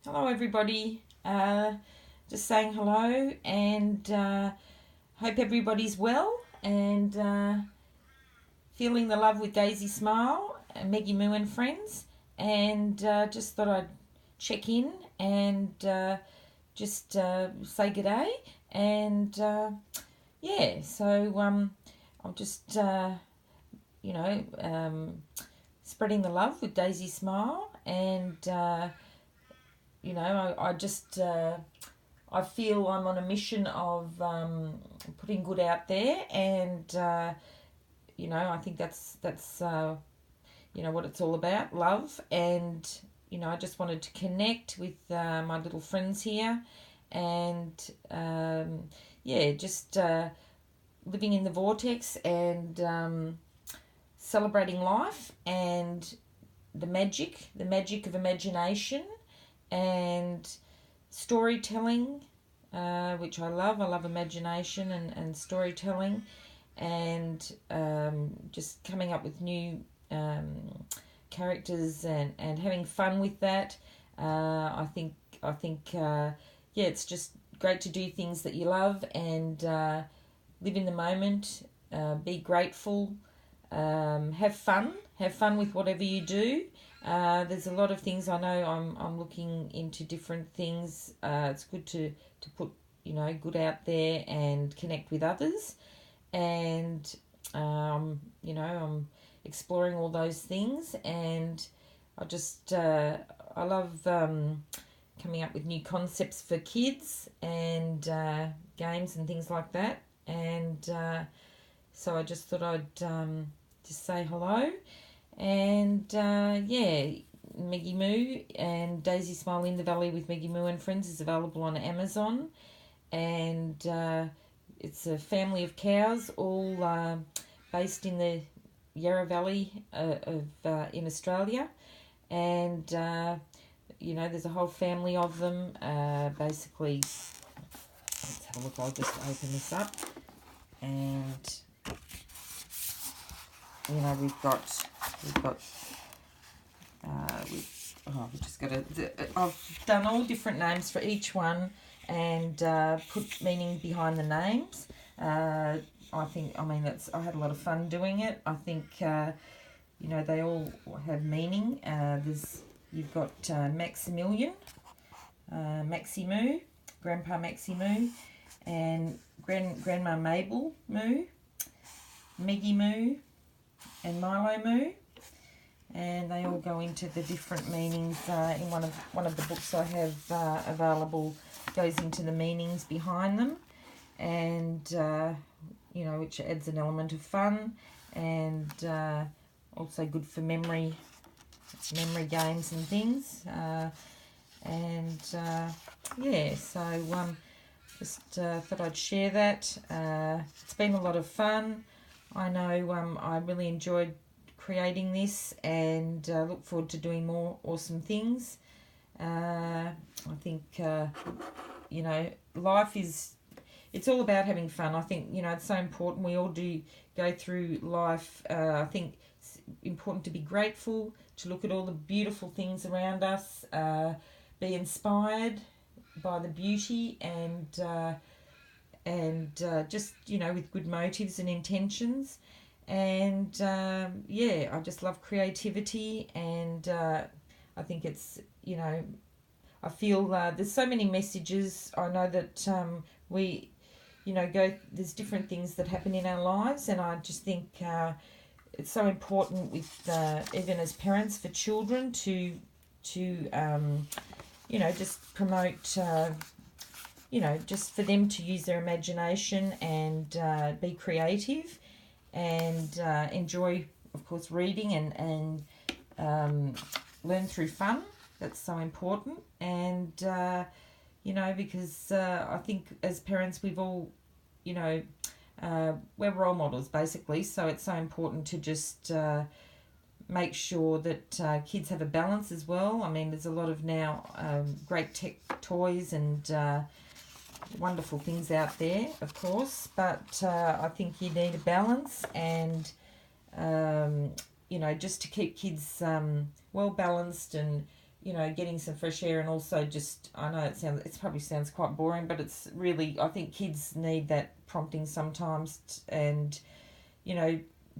Hello everybody, just saying hello and hope everybody's well and feeling the love with Daisy Smile and Maggie Moo and friends, and just thought I'd check in and just say good day and so I'm just spreading the love with Daisy Smile, and I feel I'm on a mission of putting good out there, and I think that's what it's all about, love. And I just wanted to connect with my little friends here, and just living in the vortex and celebrating life and the magic of imagination and storytelling, which I love. I love imagination and storytelling, and just coming up with new characters and having fun with that. I think it's just great to do things that you love and live in the moment, be grateful, have fun with whatever you do. There's a lot of things. I know I'm looking into different things. It's good to put good out there and connect with others, and I'm exploring all those things, and I love coming up with new concepts for kids and games and things like that, and so I just thought I'd just say hello. And Maggie Moo and Daisy Smile in the Valley with Maggie Moo and Friends is available on Amazon, and it's a family of cows, all based in the Yarra Valley in Australia, and there's a whole family of them. Basically, let's have a look. I'll just open this up, and we've just got I've done all different names for each one, and put meaning behind the names. I had a lot of fun doing it. I think they all have meaning. You've got Maximilian, Maxie Moo, Grandpa Maxie Moo, and Grandma Mabel Moo, Maggie Moo, and Milo Moo, and they all go into the different meanings. In one of the books I have available goes into the meanings behind them, and which adds an element of fun, and also good for memory games and things. Just thought I'd share that. It's been a lot of fun. I know I really enjoyed creating this, and look forward to doing more awesome things. I think life it's all about having fun. I think it's so important. We all do go through life. I think it's important to be grateful, to look at all the beautiful things around us, be inspired by the beauty, and just with good motives and intentions. And I just love creativity, and I think it's I feel there's so many messages. I know that we there's different things that happen in our lives, and I just think it's so important with even as parents for children to just promote just for them to use their imagination and be creative, and enjoy, of course, reading and learn through fun. That's so important. And because I think as parents we've all we're role models basically, so it's so important to just make sure that kids have a balance as well. I mean, there's a lot of now great tech toys and wonderful things out there, of course, but I think you need a balance, and just to keep kids well balanced and getting some fresh air, and also just, I know it probably sounds quite boring, but it's really, I think kids need that prompting sometimes, and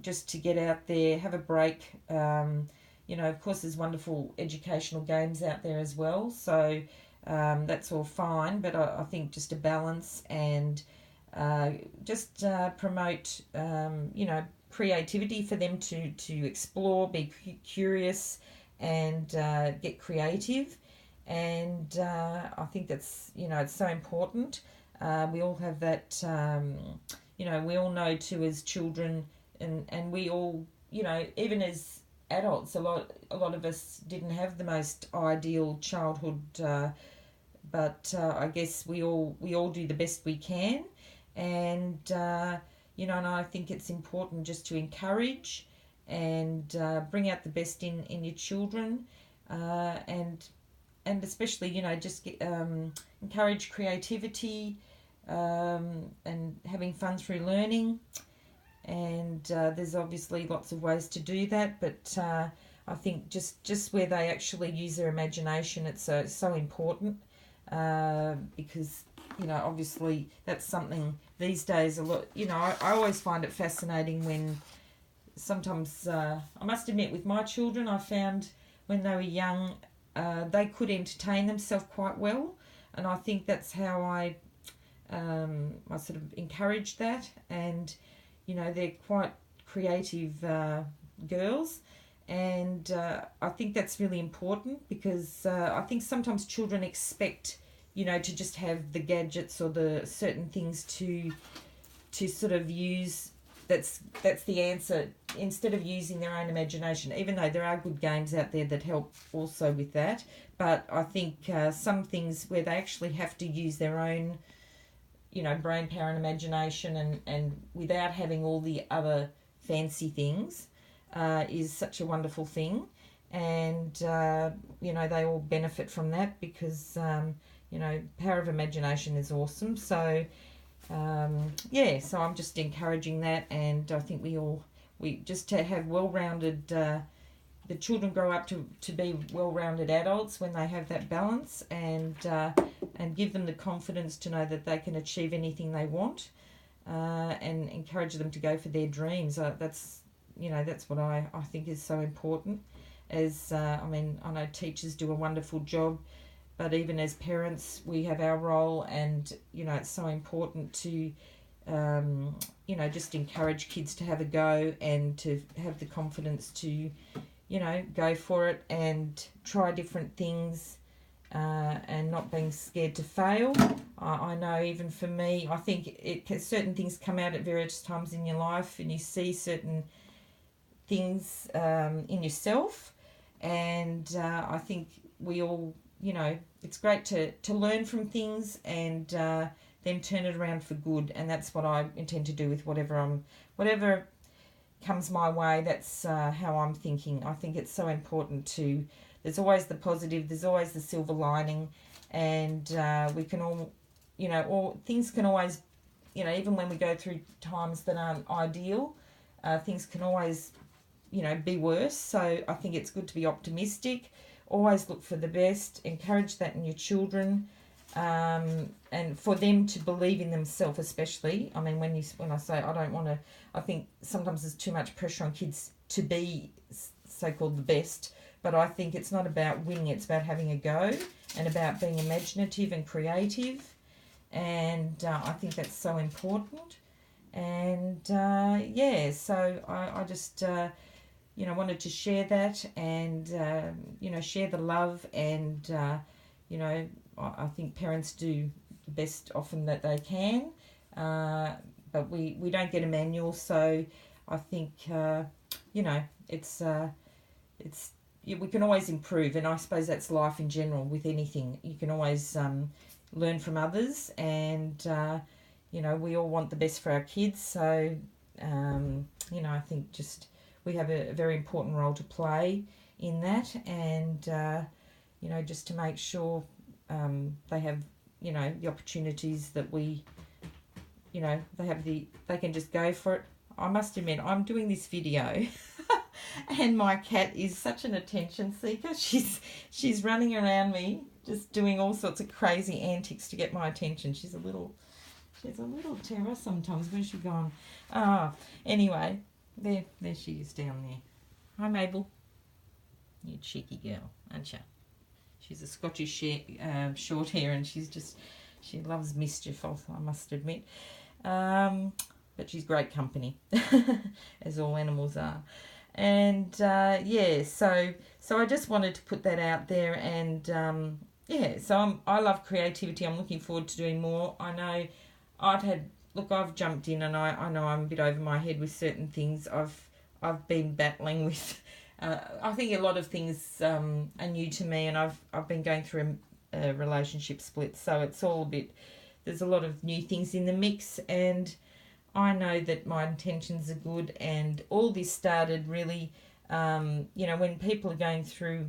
just to get out there, have a break. Of course, there's wonderful educational games out there as well, so that's all fine, but I think just a balance, and just promote, creativity for them to explore, be curious, and get creative. And I think that's, it's so important. We all have that, we all know too as children, and we all, even as adults, a lot of us didn't have the most ideal childhood, but I guess we all do the best we can, and and I think it's important just to encourage and bring out the best in your children, and especially just encourage creativity, and having fun through learning. And there's obviously lots of ways to do that, but I think just where they actually use their imagination, it's so important, because obviously that's something these days a lot. I always find it fascinating when sometimes, I must admit, with my children, I found when they were young, they could entertain themselves quite well, and I think that's how I sort of encouraged that. And they're quite creative girls, and I think that's really important, because I think sometimes children expect to just have the gadgets or the certain things to sort of use. That's the answer, instead of using their own imagination, even though there are good games out there that help also with that. But I think some things where they actually have to use their own brain power and imagination, and without having all the other fancy things, is such a wonderful thing. And they all benefit from that, because power of imagination is awesome. So so I'm just encouraging that, and I think we just to have well-rounded, the children grow up to be well-rounded adults when they have that balance, and give them the confidence to know that they can achieve anything they want, and encourage them to go for their dreams. That's what I think is so important. As I know teachers do a wonderful job, but even as parents, we have our role, and it's so important to just encourage kids to have a go, and to have the confidence to go for it and try different things, and not being scared to fail. I know even for me, I think certain things come out at various times in your life, and you see certain things in yourself, and I think we all, it's great to learn from things, and then turn it around for good. And that's what I intend to do with whatever comes my way. That's how I'm thinking. I think it's so important there's always the positive, there's always the silver lining, and we can all things can always, even when we go through times that aren't ideal, things can always, be worse. So I think it's good to be optimistic, always look for the best, encourage that in your children, and for them to believe in themselves, especially. When I say I don't want to, I think sometimes there's too much pressure on kids to be so-called the best, but I think it's not about winning, it's about having a go, and about being imaginative and creative, and I think that's so important. And so I just wanted to share that, and share the love, and I think parents do the best often that they can, but we don't get a manual, so I think it's we can always improve, and I suppose that's life in general. With anything, you can always learn from others, and we all want the best for our kids, so I think just we have a very important role to play in that, and just to make sure they have the opportunities that we they can just go for it. I must admit, I'm doing this video And my cat is such an attention seeker. She's running around me, just doing all sorts of crazy antics to get my attention. She's a little terror sometimes. Where's she gone? Anyway, there she is down there. Hi, Mabel. You cheeky girl, aren't you? She's a Scottish short hair, and she loves mischief, I must admit. But she's great company, as all animals are. And so I just wanted to put that out there. And so I love creativity. I'm looking forward to doing more. I know I've jumped in, and I know I'm a bit over my head with certain things. I've been battling with. I think a lot of things are new to me, and I've been going through a relationship split, so it's all a bit. There's a lot of new things in the mix, and I know that my intentions are good, and all this started really, when people are going through,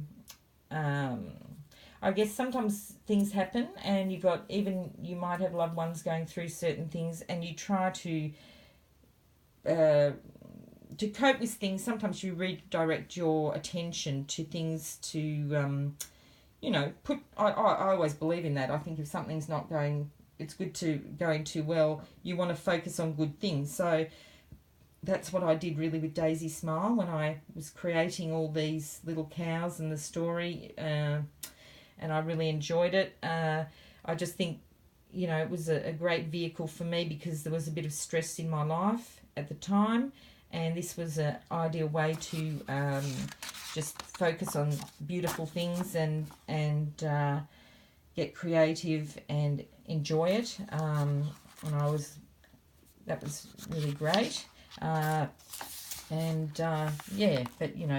I guess sometimes things happen, and you might have loved ones going through certain things, and you try to cope with things. Sometimes you redirect your attention to things to, I always believe in that. I think if something's not going, it's going too well, you want to focus on good things. So that's what I did really with DaisySmile when I was creating all these little cows and the story, and I really enjoyed it. I just think, it was a great vehicle for me because there was a bit of stress in my life at the time, and this was an ideal way to just focus on beautiful things and get creative and enjoy it. That was really great. But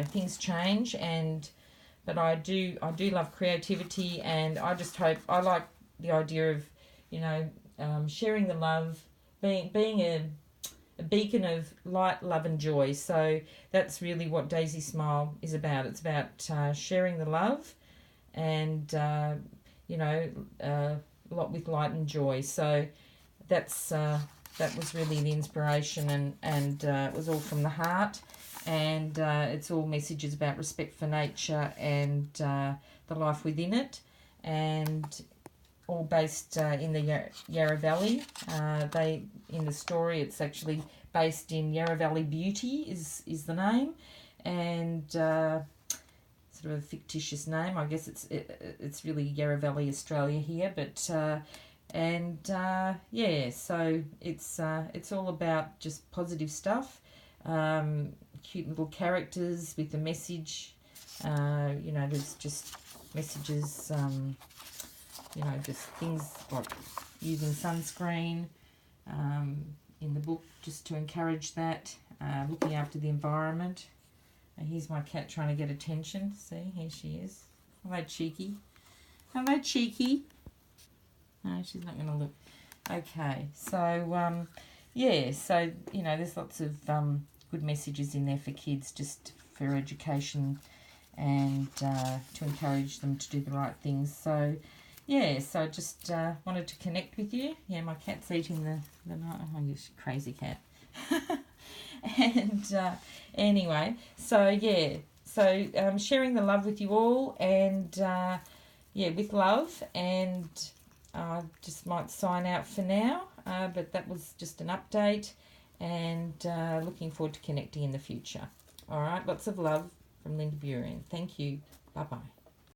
things change, but I do love creativity, and I just hope, I like the idea of, sharing the love, being a beacon of light, love and joy. So that's really what DaisySmile is about. It's about sharing the love and a lot with light and joy. So that was really the inspiration, and it was all from the heart, and it's all messages about respect for nature and the life within it, and all based in the Yarra Valley. In the story, it's actually based in Yarra Valley Beauty is the name, and sort of a fictitious name. I guess it's really Yarra Valley, Australia here, but so it's all about just positive stuff, cute little characters with a message. There's just messages, just things like using sunscreen in the book, just to encourage that, looking after the environment. And here's my cat trying to get attention. See, here she is. Hello, Cheeky. Hello, Cheeky. No, she's not going to look. Okay, so, there's lots of good messages in there for kids, just for education and to encourage them to do the right things. So, so I just wanted to connect with you. Yeah, my cat's eating the night. Oh, you crazy cat. And anyway, so sharing the love with you all, and with love, and I just might sign out for now, but that was just an update, and looking forward to connecting in the future. All right, lots of love from Linda Burien. Thank you. Bye-bye.